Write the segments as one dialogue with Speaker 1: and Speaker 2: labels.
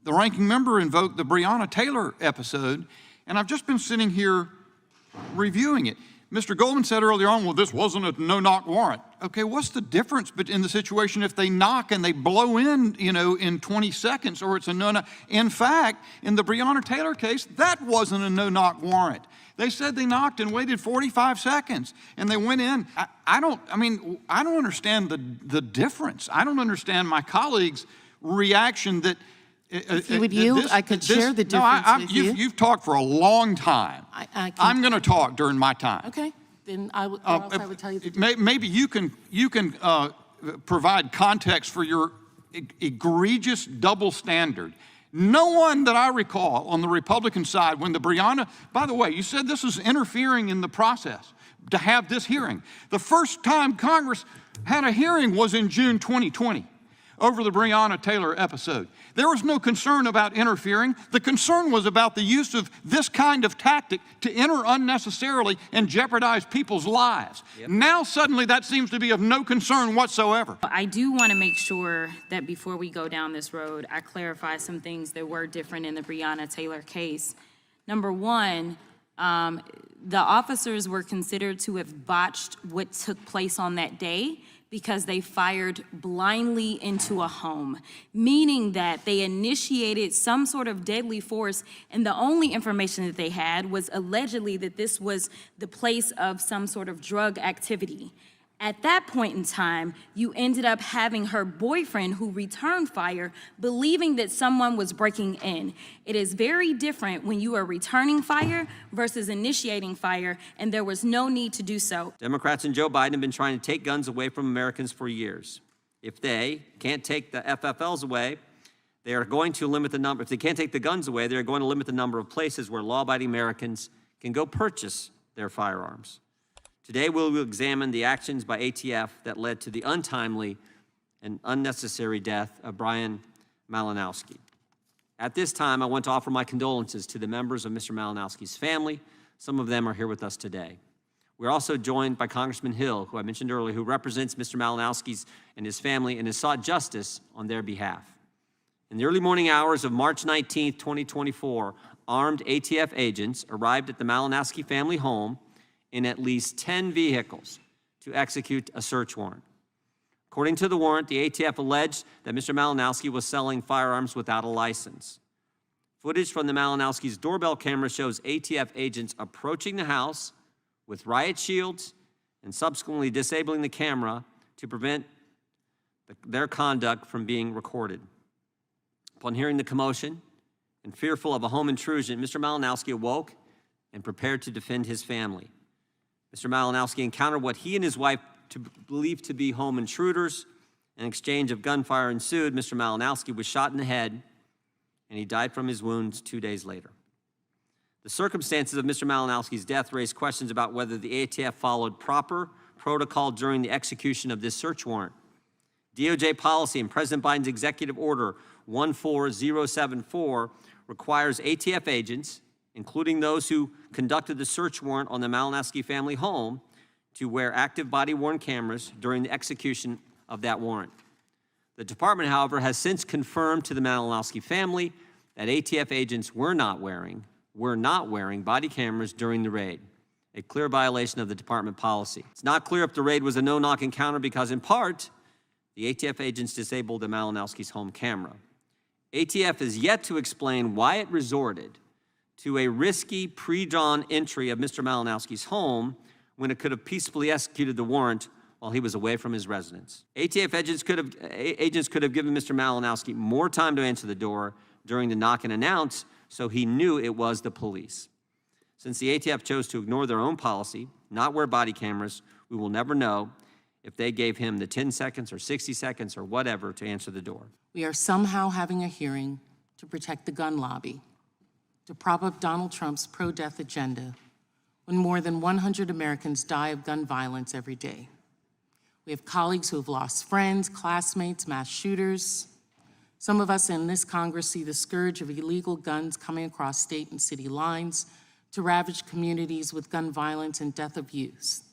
Speaker 1: the ranking member invoked the Breonna Taylor episode, and I've just been sitting here reviewing it. Mr. Goldman said earlier on, well, this wasn't a no-knock warrant. Okay, what's the difference in the situation if they knock and they blow in, in 20 seconds, or it's a no-knock? In fact, in the Breonna Taylor case, that wasn't a no-knock warrant. They said they knocked and waited 45 seconds, and they went in. I don't understand the difference. I don't understand my colleagues' reaction that
Speaker 2: if you would yield, I could share the difference with you.
Speaker 1: You've talked for a long time. I'm going to talk during my time.
Speaker 2: Okay, then I would tell you the difference.
Speaker 1: Maybe you can provide context for your egregious double standard. No one that I recall on the Republican side, when the Breonna, by the way, you said this was interfering in the process to have this hearing. The first time Congress had a hearing was in June 2020 over the Breonna Taylor episode. There was no concern about interfering. The concern was about the use of this kind of tactic to enter unnecessarily and jeopardize people's lives. Yep. Now suddenly that seems to be of no concern whatsoever.
Speaker 3: I do want to make sure that before we go down this road, I clarify some things that were different in the Breonna Taylor case. Number one, the officers were considered to have botched what took place on that day because they fired blindly into a home, meaning that they initiated some sort of deadly force, and the only information that they had was allegedly that this was the place of some sort of drug activity. At that point in time, you ended up having her boyfriend, who returned fire, believing that someone was breaking in. It is very different when you are returning fire versus initiating fire, and there was no need to do so.
Speaker 4: Democrats and Joe Biden have been trying to take guns away from Americans for years. If they can't take the FFLs away, they are going to limit the number. If they can't take the guns away, they are going to limit the number of places where law-abiding Americans can go purchase their firearms. Today, we will examine the actions by ATF that led to the untimely and unnecessary death of Brian Malinowski. At this time, I want to offer my condolences to the members of Mr. Malinowski's family. Some of them are here with us today. We're also joined by Congressman Hill, who I mentioned earlier, who represents Mr. Malinowski's and his family and has sought justice on their behalf. In the early morning hours of March 19, 2024, armed ATF agents arrived at the Malinowski family home in at least 10 vehicles to execute a search warrant. According to the warrant, the ATF alleged that Mr. Malinowski was selling firearms without a license. Footage from the Malinowski's doorbell camera shows ATF agents approaching the house with riot shields and subsequently disabling the camera to prevent their conduct from being recorded. Upon hearing the commotion and fearful of a home intrusion, Mr. Malinowski awoke and prepared to defend his family. Mr. Malinowski encountered what he and his wife believed to be home intruders. An exchange of gunfire ensued. Mr. Malinowski was shot in the head, and he died from his wounds 2 days later. The circumstances of Mr. Malinowski's death raised questions about whether the ATF followed proper protocol during the execution of this search warrant. DOJ policy and President Biden's Executive Order 14074 requires ATF agents, including those who conducted the search warrant on the Malinowski family home, to wear active body-worn cameras during the execution of that warrant. The department, however, has since confirmed to the Malinowski family that ATF agents were not wearing body cameras during the raid, a clear violation of the department policy. It's not clear if the raid was a no-knock encounter because, in part, the ATF agents disabled the Malinowski's home camera. ATF is yet to explain why it resorted to a risky pre-drawn entry of Mr. Malinowski's home when it could have peacefully executed the warrant while he was away from his residence. ATF agents could have given Mr. Malinowski more time to answer the door during the knock and announce, so he knew it was the police. Since the ATF chose to ignore their own policy, not wear body cameras, we will never know if they gave him the 10 seconds or 60 seconds or whatever to answer the door.
Speaker 2: We are somehow having a hearing to protect the gun lobby, to prop up Donald Trump's pro-death agenda, when more than 100 Americans die of gun violence every day. We have colleagues who have lost friends, classmates, mass shooters. Some of us in this Congress see the scourge of illegal guns coming across state and city lines to ravage communities with gun violence and death of youth.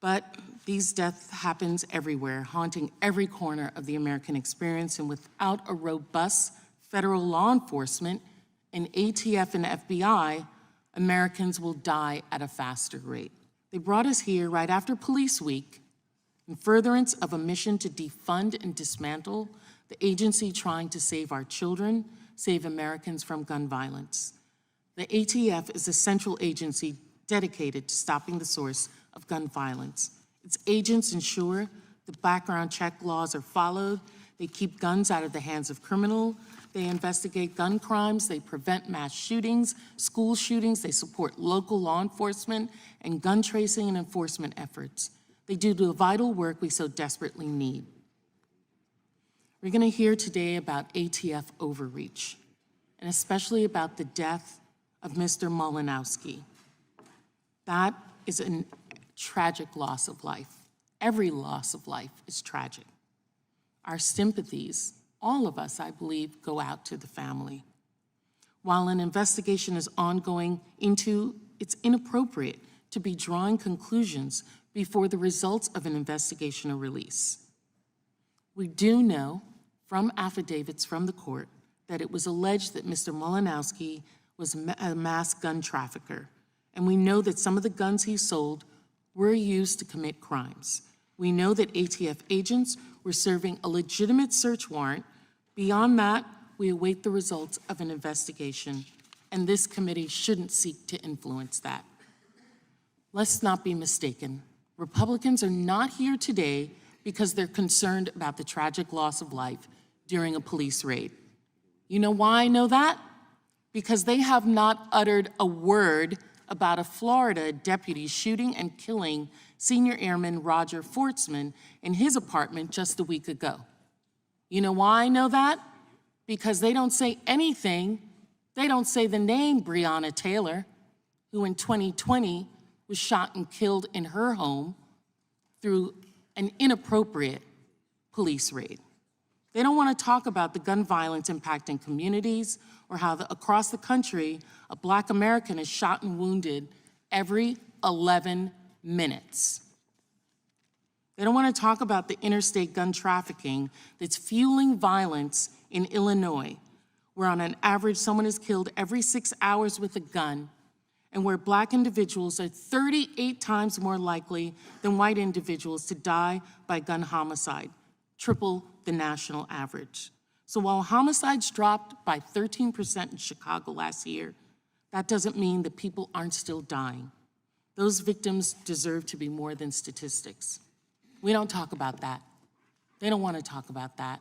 Speaker 2: But these deaths happens everywhere, haunting every corner of the American experience, and without a robust federal law enforcement, and ATF and FBI, Americans will die at a faster rate. They brought us here right after Police Week in furtherance of a mission to defund and dismantle the agency trying to save our children, save Americans from gun violence. The ATF is a central agency dedicated to stopping the source of gun violence. Its agents ensure the background check laws are followed. They keep guns out of the hands of criminals. They investigate gun crimes. They prevent mass shootings, school shootings. They support local law enforcement and gun tracing and enforcement efforts. They do the vital work we so desperately need. We're going to hear today about ATF overreach, and especially about the death of Mr. Malinowski. That is a tragic loss of life. Every loss of life is tragic. Our sympathies, all of us, I believe, go out to the family. While an investigation is ongoing it's inappropriate to be drawing conclusions before the results of an investigation are released. We do know from affidavits from the court that it was alleged that Mr. Malinowski was a mass gun trafficker, and we know that some of the guns he sold were used to commit crimes. We know that ATF agents were serving a legitimate search warrant. Beyond that, we await the results of an investigation, and this committee shouldn't seek to influence that. Let's not be mistaken. Republicans are not here today because they're concerned about the tragic loss of life during a police raid. You know why I know that? Because they have not uttered a word about a Florida deputy shooting and killing Senior Airman Roger Fortsman in his apartment just a week ago. You know why I know that? Because they don't say anything. They don't say the name Breonna Taylor, who in 2020 was shot and killed in her home through an inappropriate police raid. They don't want to talk about the gun violence impacting communities or how across the country, a Black American is shot and wounded every 11 minutes. They don't want to talk about the interstate gun trafficking that's fueling violence in Illinois, where on an average someone is killed every 6 hours with a gun, and where Black individuals are 38 times more likely than white individuals to die by gun homicide, triple the national average. So while homicides dropped by 13% in Chicago last year, that doesn't mean that people aren't still dying. Those victims deserve to be more than statistics. We don't talk about that. They don't want to talk about that.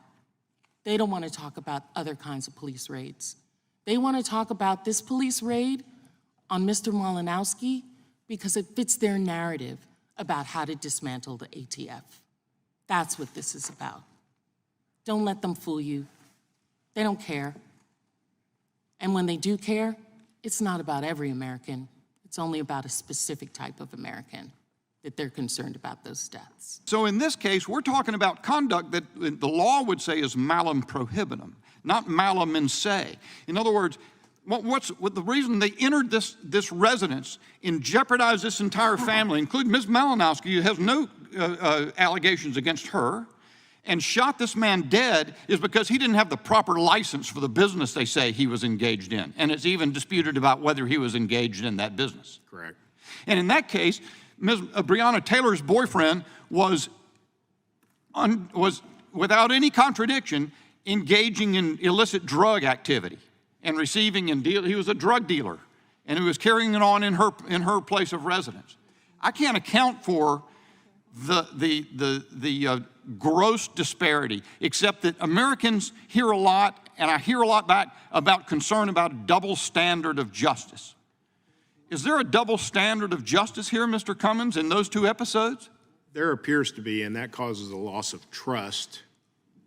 Speaker 2: They don't want to talk about other kinds of police raids. They want to talk about this police raid on Mr. Malinowski because it fits their narrative about how to dismantle the ATF. That's what this is about. Don't let them fool you. They don't care. And when they do care, it's not about every American. It's only about a specific type of American that they're concerned about those deaths.
Speaker 1: So in this case, we're talking about conduct that the law would say is malum prohibitum, not malum in se. In other words, what the reason they entered this residence and jeopardized this entire family, including Ms. Malinowski, who has no allegations against her, and shot this man dead, is because he didn't have the proper license for the business they say he was engaged in. And it's even disputed about whether he was engaged in that business.
Speaker 5: Correct.
Speaker 1: And in that case, Ms. Breonna Taylor's boyfriend was without any contradiction engaging in illicit drug activity and receiving and deal. He was a drug dealer, and he was carrying it on in her place of residence. I can't account for the gross disparity, except that Americans hear a lot, and I hear a lot back about concern about a double standard of justice. Is there a double standard of justice here, Mr. Cummins, in those two episodes?
Speaker 5: There appears to be, and that causes a loss of trust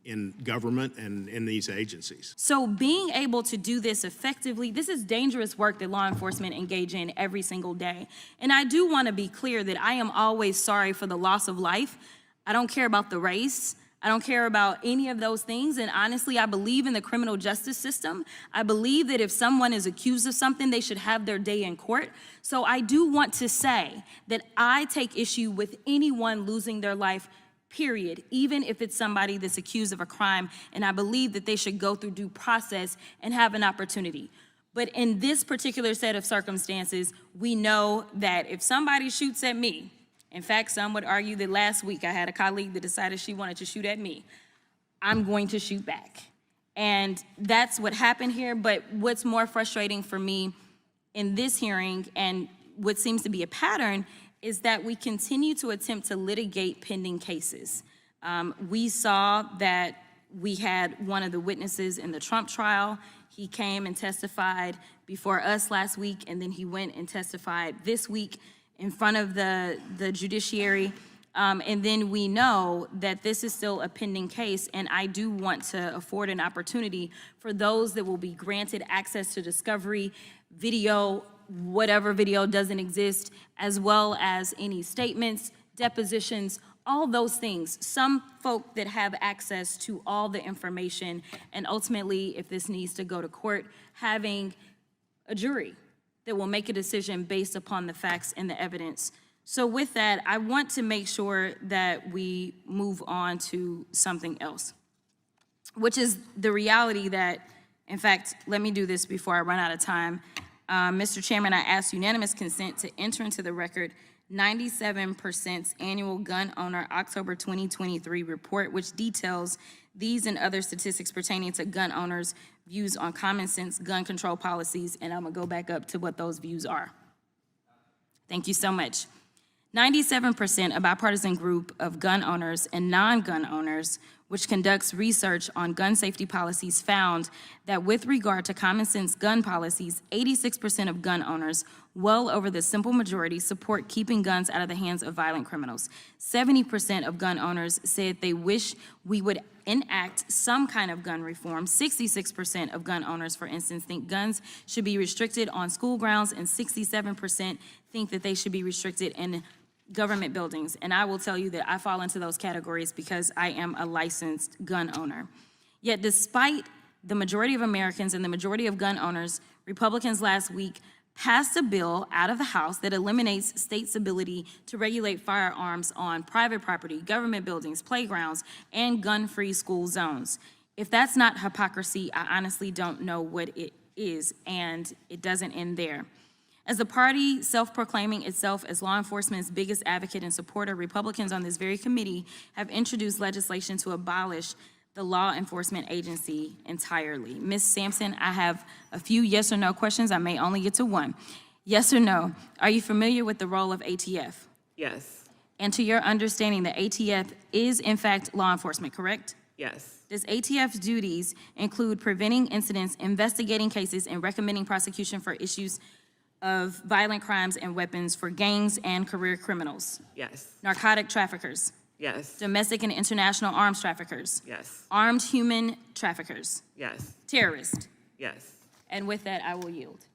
Speaker 5: in government and in these agencies.
Speaker 3: So being able to do this effectively, this is dangerous work that law enforcement engage in every single day. And I do want to be clear that I am always sorry for the loss of life. I don't care about the race. I don't care about any of those things. And honestly, I believe in the criminal justice system. I believe that if someone is accused of something, they should have their day in court. So I do want to say that I take issue with anyone losing their life period, even if it's somebody that's accused of a crime, and I believe that they should go through due process and have an opportunity. But in this particular set of circumstances, we know that if somebody shoots at me, in fact, some would argue that last week I had a colleague that decided she wanted to shoot at me, I'm going to shoot back. And that's what happened here, but what's more frustrating for me in this hearing, and what seems to be a pattern, is that we continue to attempt to litigate pending cases. We saw that we had one of the witnesses in the Trump trial. He came and testified before us last week, and then he went and testified this week in front of the judiciary. And then we know that this is still a pending case, and I do want to afford an opportunity for those that will be granted access to discovery, video, whatever video doesn't exist, as well as any statements, depositions, all those things. Some folk that have access to all the information, and ultimately, if this needs to go to court, having a jury that will make a decision based upon the facts and the evidence. So with that, I want to make sure that we move on to something else, which is the reality that, in fact, let me do this before I run out of time. Mr. Chairman, I ask unanimous consent to enter into the record 97% annual gun owner October 2023 report, which details these and other statistics pertaining to gun owners' views on common sense gun control policies, and I'm gonna go back up to what those views are. Thank you so much. 97%, a bipartisan group of gun owners and non-gun owners, which conducts research on gun safety policies, found that with regard to common sense gun policies, 86% of gun owners, well over the simple majority, support keeping guns out of the hands of violent criminals. 70% of gun owners said they wish we would enact some kind of gun reform. 66% of gun owners, for instance, think guns should be restricted on school grounds, and 67% think that they should be restricted in government buildings. And I will tell you that I fall into those categories because I am a licensed gun owner. Yet despite the majority of Americans and the majority of gun owners, Republicans last week passed a bill out of the House that eliminates states' ability to regulate firearms on private property, government buildings, playgrounds, and gun-free school zones. If that's not hypocrisy, I honestly don't know what it is, and it doesn't end there. As a party self-proclaiming itself as law enforcement's biggest advocate and supporter, Republicans on this very committee have introduced legislation to abolish the law enforcement agency entirely. Ms. Sampson, I have a few yes or no questions. I may only get to one. Yes or no, are you familiar with the role of ATF?
Speaker 6: Yes.
Speaker 3: And to your understanding, the ATF is in fact law enforcement, correct?
Speaker 6: Yes.
Speaker 3: Does ATF's duties include preventing incidents, investigating cases, and recommending prosecution for issues of violent crimes and weapons for gangs and career criminals?
Speaker 6: Yes.
Speaker 3: Narcotic traffickers?
Speaker 6: Yes.
Speaker 3: Domestic and international arms traffickers?
Speaker 6: Yes.
Speaker 3: Armed human traffickers?
Speaker 6: Yes.
Speaker 3: Terrorists?
Speaker 6: Yes.
Speaker 3: And with that, I will yield.